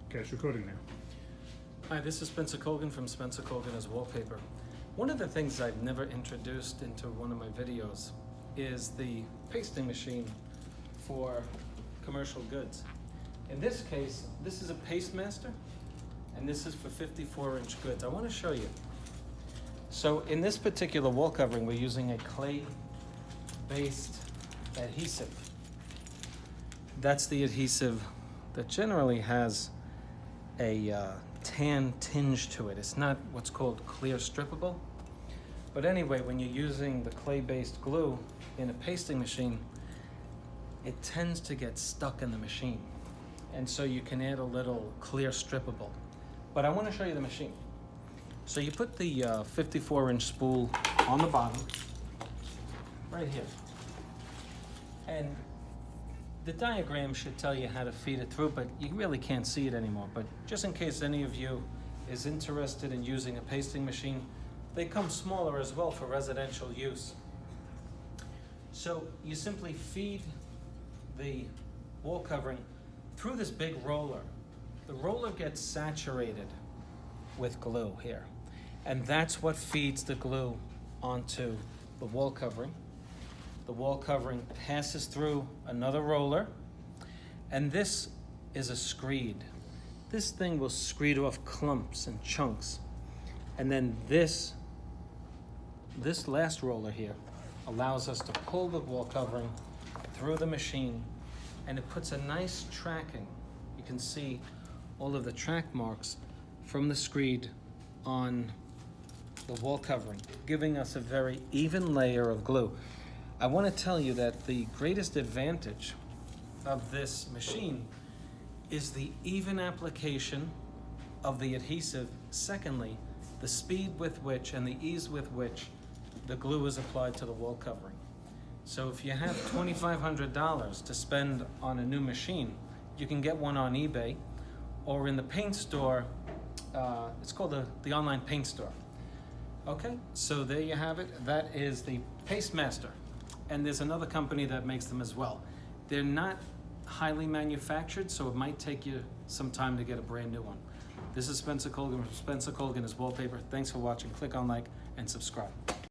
Okay, it's recording now. Hi, this is Spencer Colgan from Spencer Colgan as Wallpaper. One of the things I've never introduced into one of my videos is the pasting machine for commercial goods. In this case, this is a paste master, and this is for 54-inch goods. I want to show you. So in this particular wall covering, we're using a clay-based adhesive. That's the adhesive that generally has a tan tinge to it. It's not what's called clear strippable. But anyway, when you're using the clay-based glue in a pasting machine, it tends to get stuck in the machine. And so you can add a little clear strippable. But I want to show you the machine. So you put the 54-inch spool on the bottom, right here. And the diagram should tell you how to feed it through, but you really can't see it anymore. But just in case any of you is interested in using a pasting machine, they come smaller as well for residential use. So you simply feed the wall covering through this big roller. The roller gets saturated with glue here, and that's what feeds the glue onto the wall covering. The wall covering passes through another roller, and this is a screed. This thing will screed off clumps and chunks. And then this last roller here allows us to pull the wall covering through the machine, and it puts a nice tracking. You can see all of the track marks from the screed on the wall covering, giving us a very even layer of glue. I want to tell you that the greatest advantage of this machine is the even application of the adhesive. Secondly, the speed with which and the ease with which the glue is applied to the wall covering. So if you have $2,500 to spend on a new machine, you can get one on eBay or in the paint store. It's called the online paint store. Okay, so there you have it. That is the Paste Master. And there's another company that makes them as well. They're not highly manufactured, so it might take you some time to get a brand new one. This is Spencer Colgan from Spencer Colgan as Wallpaper. Thanks for watching. Click on like and subscribe.